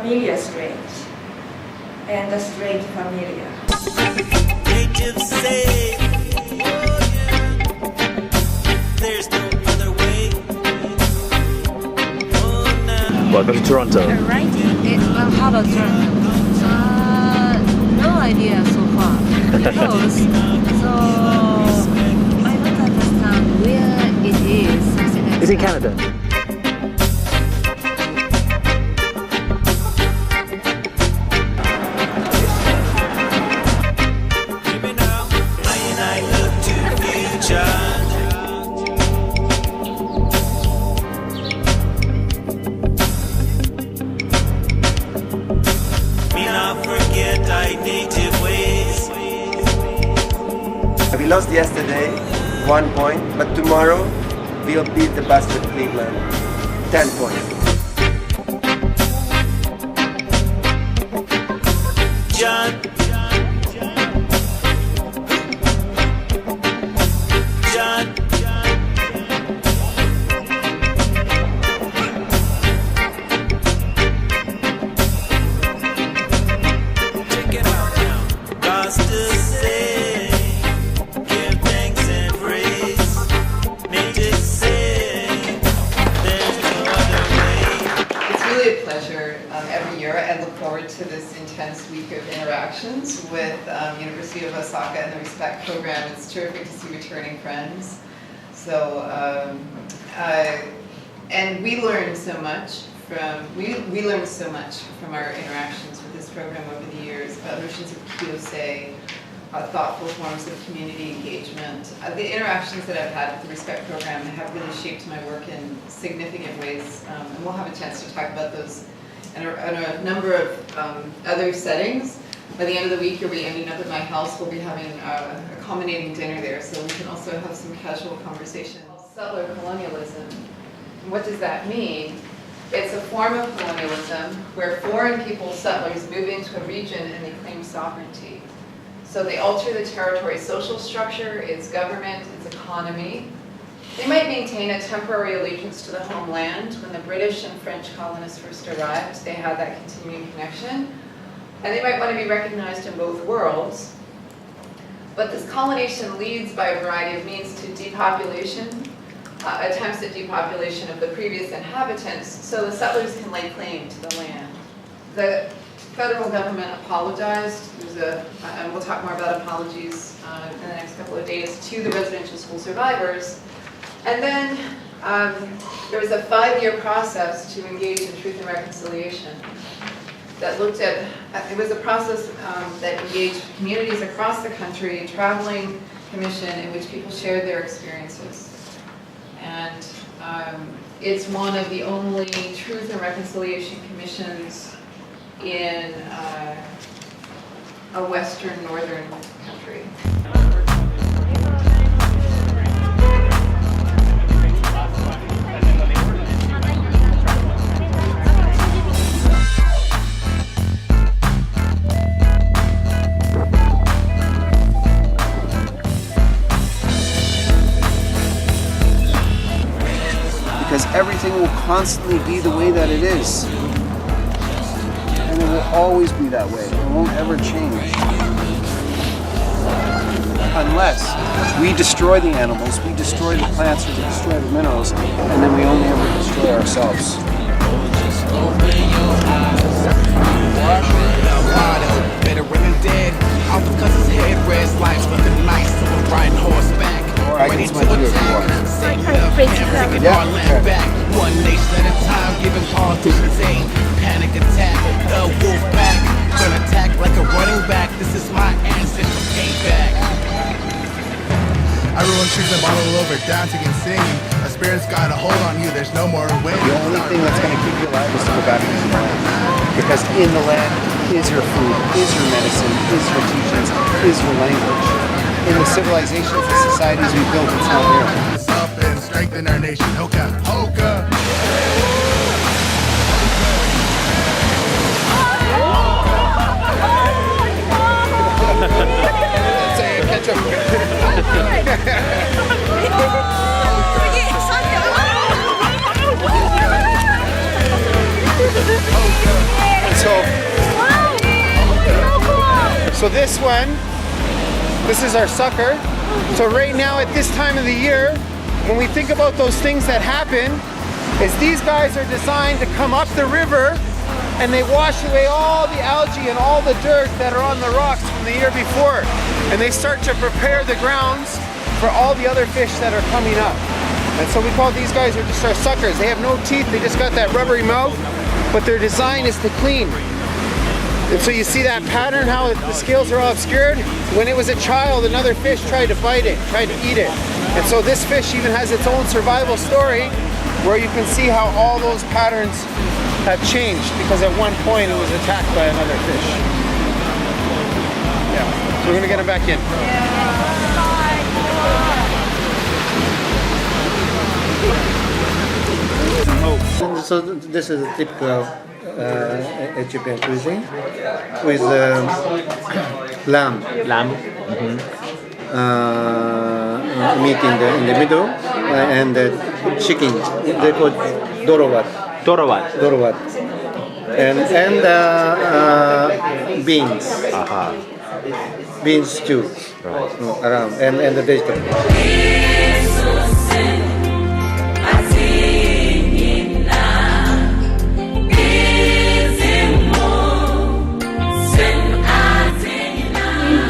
familiar strange, and the strange familiar. Natives say, oh yeah, there's no other way. Oh, now. Welcome to Toronto. Right? How about Toronto? No idea so far. Because, so I don't understand where it is. It's in Canada. Maybe now, I and I look to the future. Me not forget thy native ways. We lost yesterday, 1 point, but tomorrow we'll beat the bastard Cleveland, 10 points. John. John. Check it out now. God's to say, give thanks and praise. Native say, there's no other way. It's really a pleasure every year. I look forward to this intense week of interactions with University of Osaka and the Respect program. It's terrific to see returning friends. So, and we learned so much we learned so much from our interactions with this program over the years about notions of kyosei, thoughtful forms of community engagement. The interactions that I've had with the Respect program have really shaped my work in significant ways, and we'll have a chance to talk about those in a number of other settings. By the end of the week, you'll be ending up at my house. We'll be having a culminating dinner there, so we can also have some casual conversation. Settler colonialism. What does that mean? It's a form of colonialism where foreign people, settlers, move into a region and they claim sovereignty. So they alter the territory's social structure, its government, its economy. They might maintain a temporary allegiance to the homeland. When the British and French colonists first arrived, they had that continuing connection. And they might want to be recognized in both worlds. But this colonization leads by a variety of means to depopulation, attempts at depopulation of the previous inhabitants, so the settlers can lay claim to the land. The federal government apologized. And we'll talk more about apologies in the next couple of days, to the residential school survivors. And then there was a 5-year process to engage in truth and reconciliation that looked at, it was a process that engaged communities across the country, a traveling commission in which people shared their experiences. And it's one of the only truth and reconciliation commissions in a Western northern country. Because everything will constantly be the way that it is. And it will always be that way. It won't ever change. Unless we destroy the animals, we destroy the plants, we destroy the minerals, and then we only ever destroy ourselves. Better than dead. All because his head wears lights with a nice riding horseback. Or I can smudge you if you want. Back. One nation at a time, giving politicians aim. Panic attack, the wolf pack. Gonna attack like a running back. This is my ancestors' payback. Everyone shoots a bottle over dancing and singing. A spirit's got a hold on you, there's no more wind. The only thing that's going to keep you alive is to go back to the land. Because in the land is your food, is your medicine, is your teachings, is your language. In the civilizations, the societies we built, it's not there. Up and strengthen our nation. Hoka, hoka. Catch up. So this one, this is our sucker. So right now at this time of the year, when we think about those things that happen, is these guys are designed to come up the river and they wash away all the algae and all the dirt that are on the rocks from the year before. And they start to prepare the grounds for all the other fish that are coming up. And so we call these guys are just our suckers. They have no teeth, they just got that rubbery mouth, but their design is to clean. And so you see that pattern, how the scales are all obscured? When it was a child, another fish tried to bite it, tried to eat it. And so this fish even has its own survival story where you can see how all those patterns have changed because at one point it was attacked by another fish. Yeah, so we're gonna get him back in. So this is a typical Ethiopian cuisine with lamb. Meat in the middle and chicken. They call dorowat. And beans. Beans stew around and the vegetable.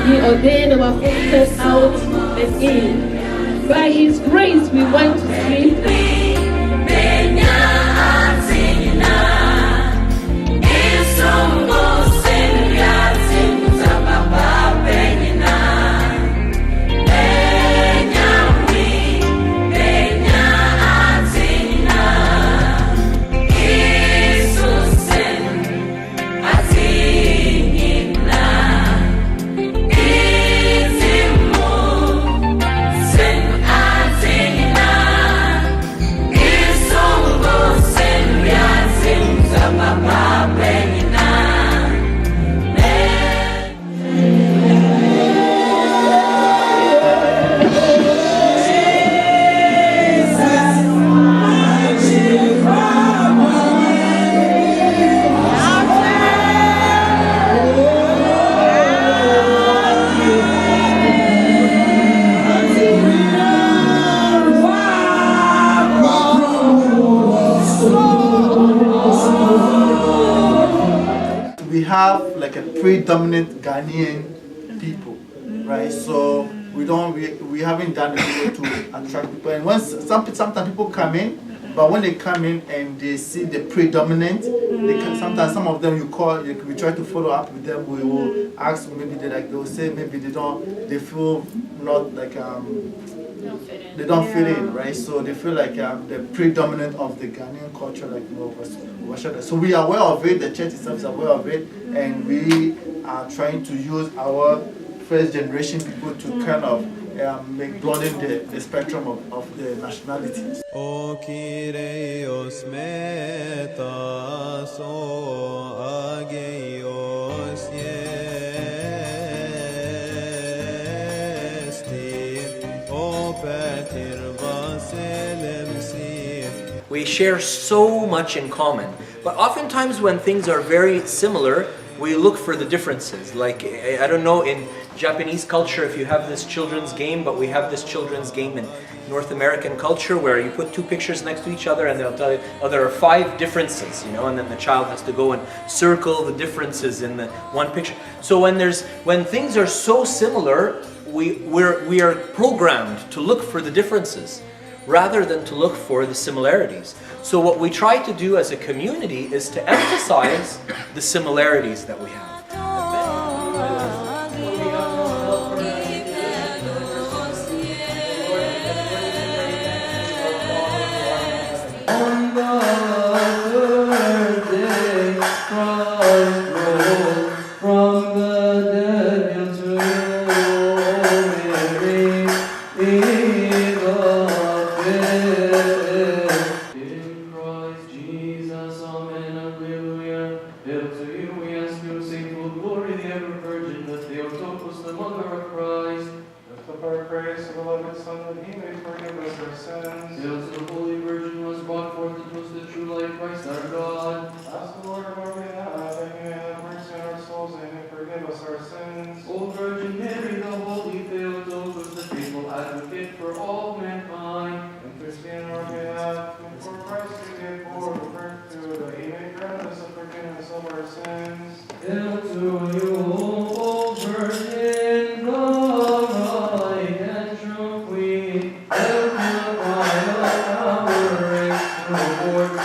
He ordained our footsteps out and in. By His grace we went to sleep. We have like a predominant Ghanaian people, right? So we haven't done it to attract people. And sometimes people come in, but when they come in and they see the predominant, sometimes some of them we try to follow up with them. We will ask maybe they'll say maybe they feel not like they don't fit in, right? So they feel like the predominant of the Ghanaian culture, like so we are aware of it. The church itself is aware of it, and we are trying to use our first generation people to kind of broaden the spectrum of the nationalities. We share so much in common, but oftentimes when things are very similar, we look for the differences. Like, I don't know, in Japanese culture, if you have this children's game, but we have this children's game in North American culture where you put two pictures next to each other and they'll tell you, oh, there are 5 differences, you know, and then the child has to go and circle the differences in the one picture. So when things are so similar, we are programmed to look for the differences rather than to look for the similarities. So what we try to do as a community is to emphasize the similarities that we have. Forgive us our sins. all mankind, intercede in our behalf, and for Christ we give forward to that He may grant us the forgiveness of our sins. Hail to you, O Virgin, the right and true Queen. Hail to the pride of our race, who bore to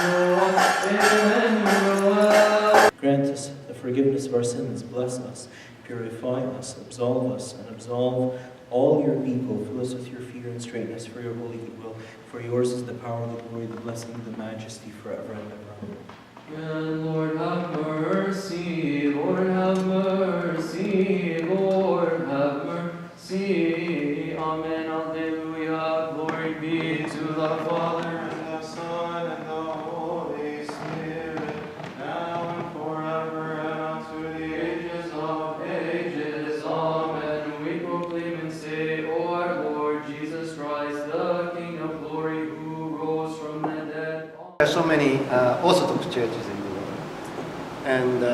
us Emmanuel. Grant us the forgiveness of our sins, bless us, purify us, absolve us, and absolve all your people. Fill us with your fear and straighten us for your holy goodwill. For yours is the power, the glory, the blessing, the majesty forever and ever. And Lord have mercy, Lord have mercy, Lord have mercy. Amen, alleluia. Glory be to the Father, and the Son, and the Holy Spirit, now and forever, and unto the ages of ages. Amen. We proclaim and say, O our Lord Jesus Christ, the King of glory, who rose from the dead. There are so many Orthodox churches in the world, and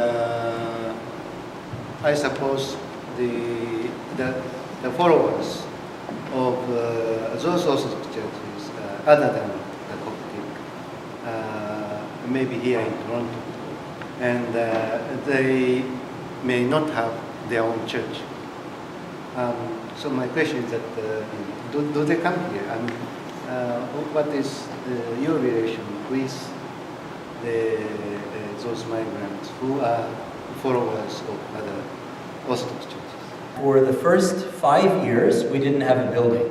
I suppose the followers of those Orthodox churches, other than the Coptic, maybe here in Toronto, and they may not have their own church. So my question is that do they come here? And what is your relation with those migrants who are followers of other Orthodox churches? For the first 5 years, we didn't have a building,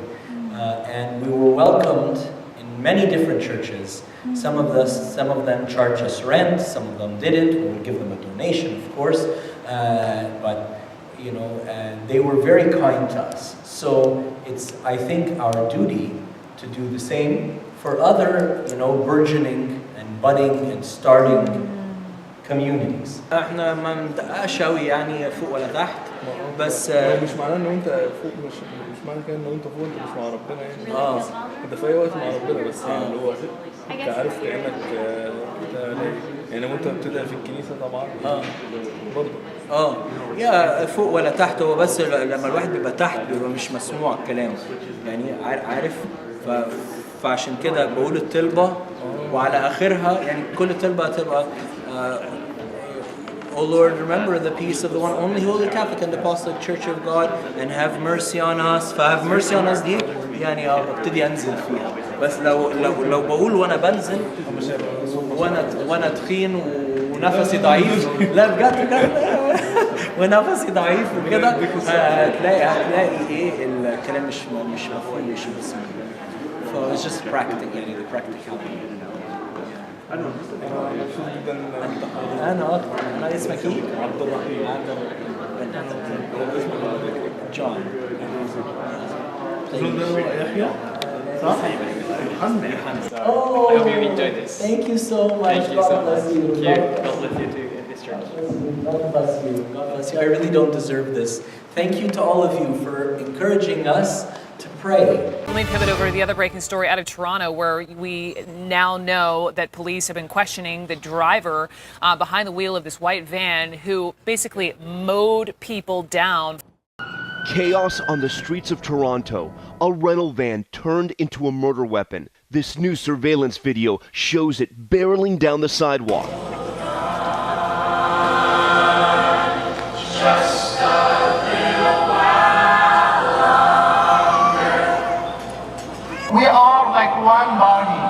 and we were welcomed in many different churches. Some of them charged us rent, some of them didn't. We would give them a donation, of course, but you know, they were very kind to us. So it's, I think, our duty to do the same for other, you know, burgeoning and budding and starting communities. احنا ما ندققش قوي يعني فوق ولا تحت بس مش معناه ان انت فوق مش معنى كده ان انت فوق انت مش مع ربنا يعني انت في اي وقت مع ربنا بس يعني اللي هو انت عارف كانك يعني وانت بتبدا في الكنيسه طبعا برضه يا فوق ولا تحت هو بس لما الواحد بيبقى تحت بيبقى مش مسموع الكلام يعني عارف فعشان كده بقول الطلبه وعلى اخرها يعني كل طلبه هتبقى O Lord, remember the peace of the one only Holy Catholic and Apostolic Church of God, and have mercy on us. فهave mercy on us دي يعني ابتدي انزل فيها. بس لو بقول وانا بنزل وانا تخين ونفسي ضعيف لا بجد ونفسي ضعيف وكده هتلاقي ايه الكلام مش مفهوم مش مسموع. So it's just practical يعني the practicality. أنا اسمك إيه؟ عبد الرحمن. جون. يحيى. صح؟ Oh, I hope you enjoyed this. Thank you so much. Thank you so much. God bless you. God bless you too in this church. God bless you. God bless you. I really don't deserve this. Thank you to all of you for encouraging us to pray. Let me pivot over to the other breaking story out of Toronto, where we now know that police have been questioning the driver behind the wheel of this white van who basically mowed people down. Chaos on the streets of Toronto. A rental van turned into a murder weapon. This new surveillance video shows it barreling down the sidewalk. We are like one body.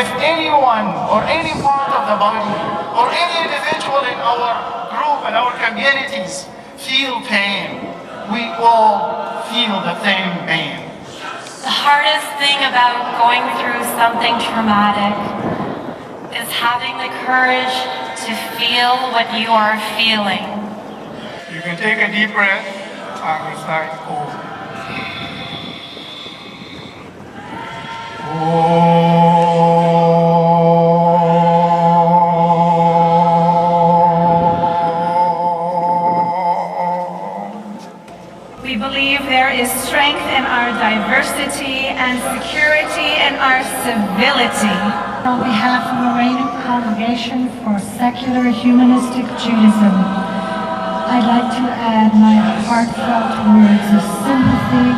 If anyone or any part of the body or any individual in our group and our communities feel pain, we all feel the same pain. The hardest thing about going through something traumatic is having the courage to feel what you are feeling. You can take a deep breath and recite "Oh." We believe there is strength in our diversity and security in our civility. On behalf of the Iranian Congregation for Secular Humanistic Judaism, I'd like to add my heartfelt words of sympathy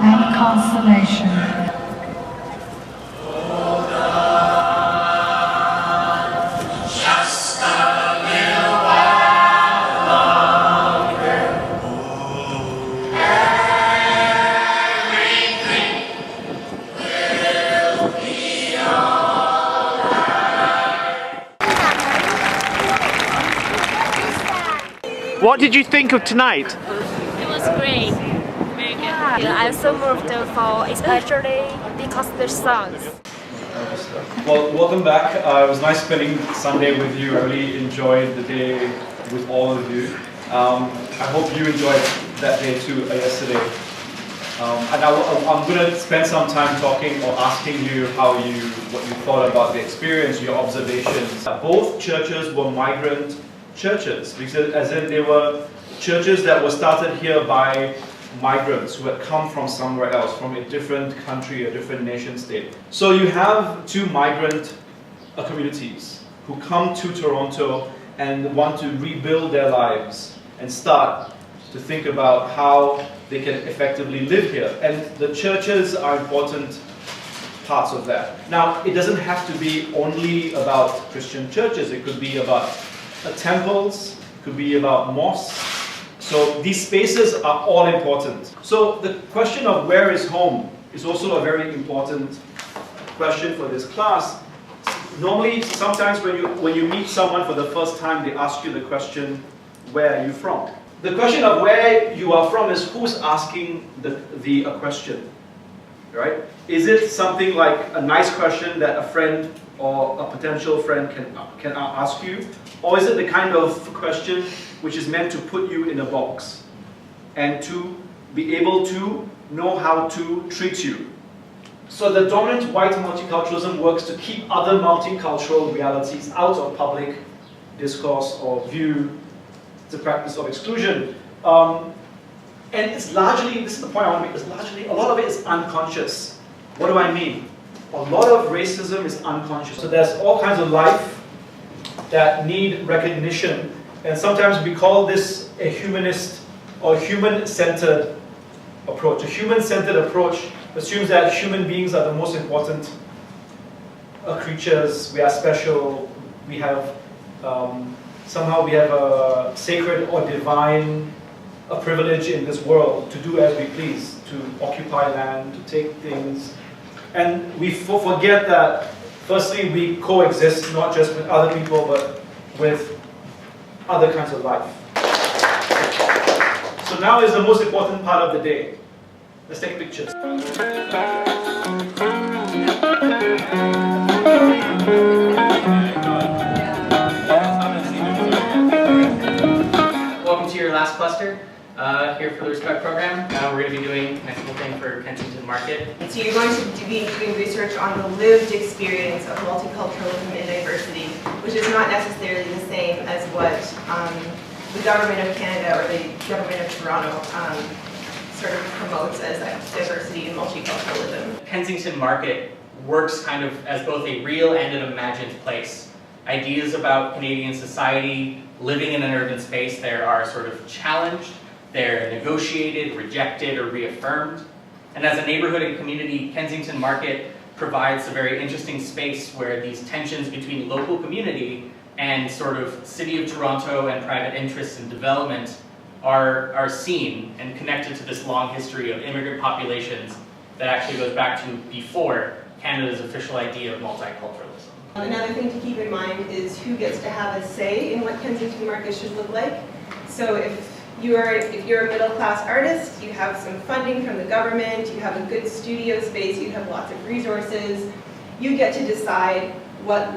and consolation. What did you think of tonight? It was great. Very good. I'm so moved for especially because the songs. Well, welcome back. It was nice spending Sunday with you. I really enjoyed the day with all of you. I hope you enjoyed that day too yesterday. And I'm going to spend some time talking or asking you what you thought about the experience, your observations. Both churches were migrant churches, because as in they were churches that were started here by migrants who had come from somewhere else, from a different country, a different nation state. So you have two migrant communities who come to Toronto and want to rebuild their lives and start to think about how they can effectively live here. And the churches are important parts of that. Now, it doesn't have to be only about Christian churches. It could be about temples, it could be about mosques. So these spaces are all important. So the question of where is home is also a very important question for this class. Normally, sometimes when you meet someone for the first time, they ask you the question, where are you from? The question of where you are from is who's asking the question, right? Is it something like a nice question that a friend or a potential friend can ask you? Or is it the kind of question which is meant to put you in a box and to be able to know how to treat you? So the dominant white multiculturalism works to keep other multicultural realities out of public discourse or view. It's a practice of exclusion. And it's largely, this is the point I want to make, it's largely, a lot of it is unconscious. What do I mean? A lot of racism is unconscious. So there's all kinds of life that need recognition. And sometimes we call this a humanist or human-centered approach. A human-centered approach assumes that human beings are the most important creatures. We are special. We have, somehow we have a sacred or divine privilege in this world to do as we please, to occupy land, to take things. And we forget that, firstly, we coexist not just with other people, but with other kinds of life. So now is the most important part of the day. Let's take pictures. Welcome to your last cluster. Here for the Respect program. We're going to be doing a nice little thing for Kensington Market. So you're going to be doing research on the lived experience of multiculturalism and diversity, which is not necessarily the same as what the government of Canada or the government of Toronto sort of promotes as diversity and multiculturalism. Kensington Market works kind of as both a real and an imagined place. Ideas about Canadian society living in an urban space there are sort of challenged. They're negotiated, rejected, or reaffirmed. And as a neighborhood and community, Kensington Market provides a very interesting space where these tensions between local community and sort of City of Toronto and private interests in development are seen and connected to this long history of immigrant populations that actually goes back to before Canada's official idea of multiculturalism. Another thing to keep in mind is who gets to have a say in what Kensington Market should look like. So if you're a middle-class artist, you have some funding from the government, you have a good studio space, you have lots of resources, you get to decide what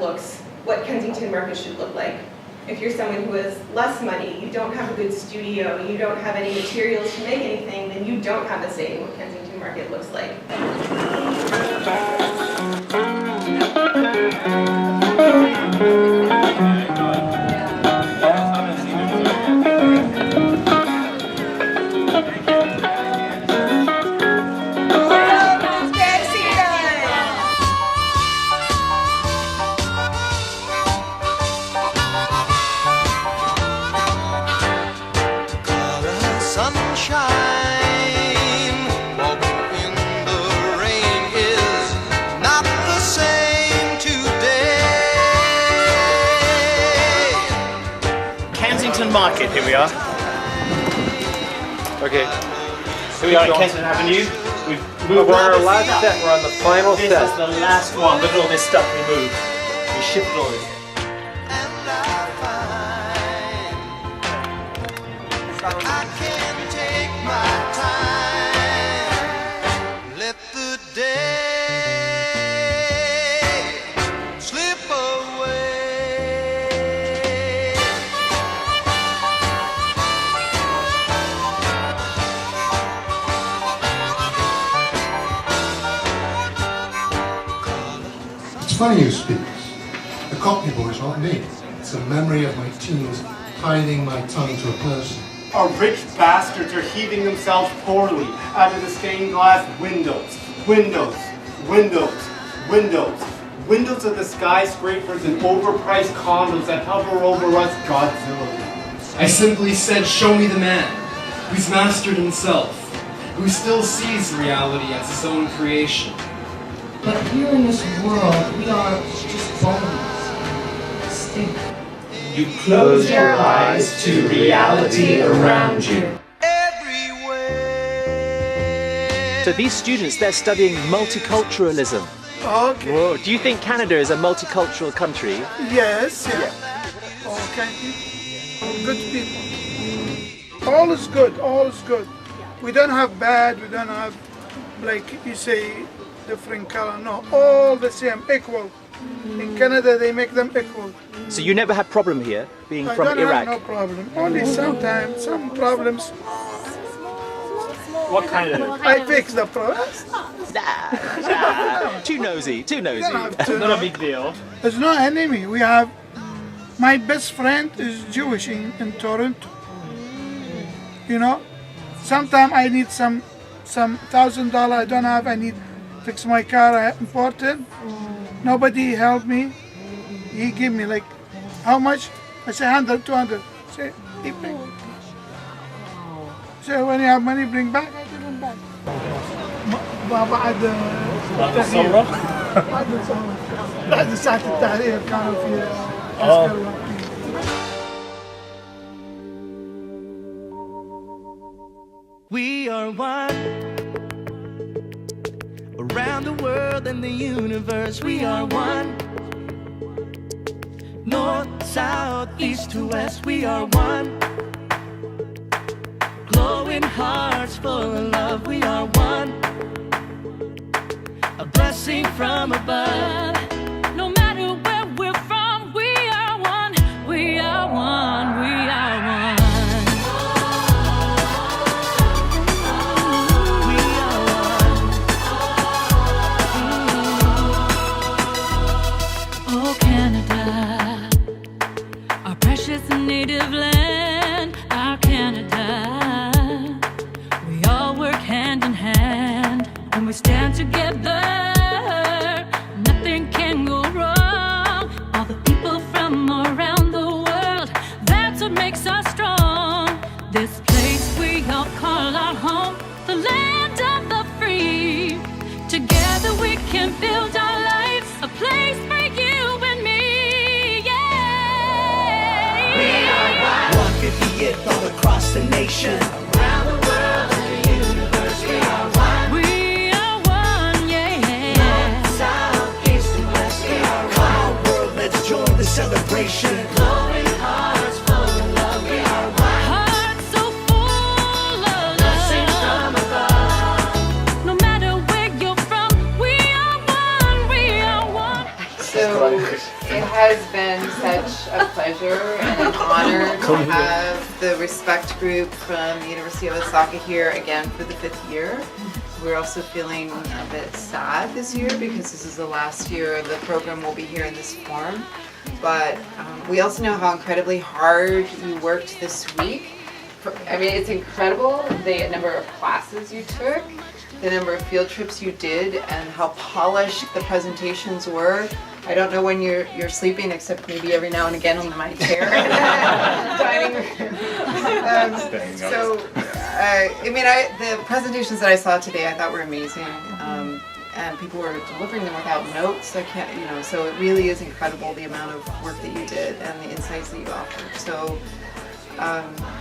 Kensington Market should look like. If you're someone who has less money, you don't have a good studio, you don't have any materials to make anything, then you don't have a say in what Kensington Market looks like. Sunshine, walking Kenton Market, here we are. Okay. Here we are at Kenton Avenue. We've moved We're on all our this last stuff. set. We're on the final This set. is the last one. Look at all this stuff we moved. We shifted all this. Let the day slip away. It's funny you speak. The Cockney boy's not me. It's a memory of my teens hiding my tongue to a person. Our rich bastards are heaving themselves poorly out of the stained glass windows. Windows, windows, windows. Windows of the skyscrapers and overpriced condos that hover over us, Godzilla. I simply said, show me the man who's mastered himself, who still sees reality as his own creation. But here in this world, we are just bones. Stink. You close your eyes to reality around you. So these students, they're studying multiculturalism. Okay. Whoa. Do you think Canada is a multicultural country? Yes, yeah. Okay. Good people. All is good, all is good. We don't have bad, we don't have, like you say, different color. No, all the same, equal. In Canada, they make them equal. So you never had problem here, being I from don't Iraq? have no problem. Only sometimes, some problems. What kind of? I fix the problem. Too nosy, too nosy. Not a big deal. There's no enemy. We have, my best friend is Jewish in Toronto. You know, sometimes I need some $1,000 I don't have. I need fix my car important. Nobody helped me. He give me like, how much? I say 100, 200. Say, he bring. So when you have money, bring back. I give him back. بعد التغيير بعد ساعة التحرير كانوا في عسكر واقفين. We are one. Around the world and the universe, we are one. North, south, east to west, we are one. Glowing hearts full of love, we are one. A blessing from above. No matter where we're from, we are one. We are one. We are one. We are one. Oh, Canada, our precious native land, our Canada. We all work hand in hand when we stand together. Nothing can go wrong. All the people from around the world, that's what makes us strong. This place we all call our home, the land of the free. Together we can build our lives, a place for you and me. Yeah. We are one. 150th all across the nation. Around the world and the universe, we are one. We are one, yeah. North, south, east and west, we are one. Come on, world, let's join the celebration. Glowing hearts full of love, we are one. Hearts so full of Blessings from above. No matter where you're from, we are one, we are one. So it has been such a pleasure and an honor to have the Respect group from the University of Osaka here again for the 5th year. We're also feeling a bit sad this year because this is the last year the program will be here in this form. But we also know how incredibly hard you worked this week. I mean, it's incredible the number of classes you took, the number of field trips you did, and how polished the presentations were. I don't know when you're sleeping, except maybe every now and again on my chair dining room. The presentations that I saw today I thought were amazing, and people were delivering them without notes. So it really is incredible the amount of work that you did and the insights that you offered. So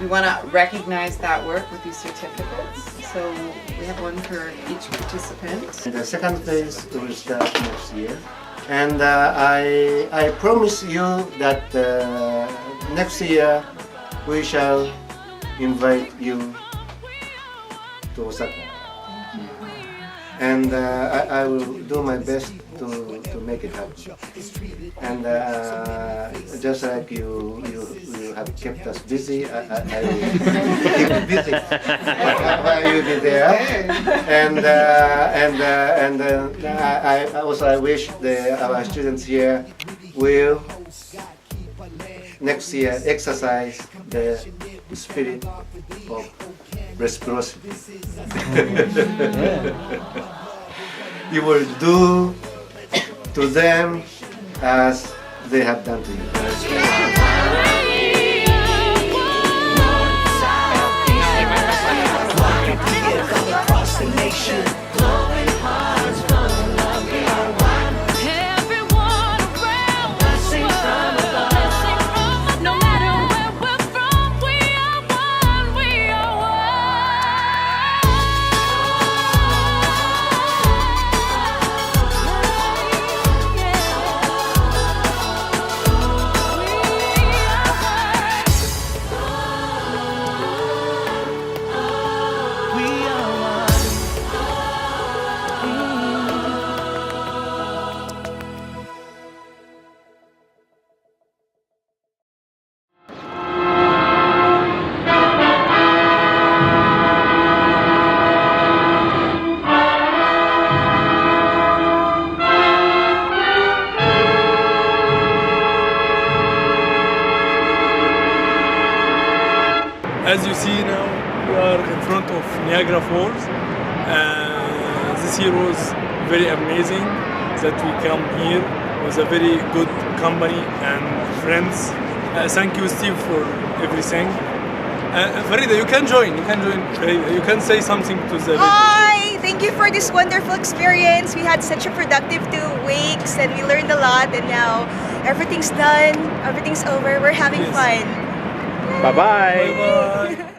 We want to recognize that work with these certificates. So we have one for each participant. The second phase will start next year. And I promise you that next year we shall invite you to Osaka. And I will do my best to make it happen. And just like you have kept us busy, I will keep you busy. I will be there. And I wish our students here will next year exercise the spirit of reciprocity. You will do to them as they have done to you. Across the nation, glowing hearts full of love. We are one. Everyone around, blessing from above. No matter where we're from, we are one. We are As you see now, we are in front of Niagara Falls. This year was very amazing that we come here with a very good company and friends. Thank you, Steve, for everything. Farida, you can join. Farida, you can say something to the Hi! Thank you for this wonderful experience. We had such a productive 2 weeks and we learned a lot, and now everything's done, everything's over. We're having fun. Bye-bye. Bye-bye.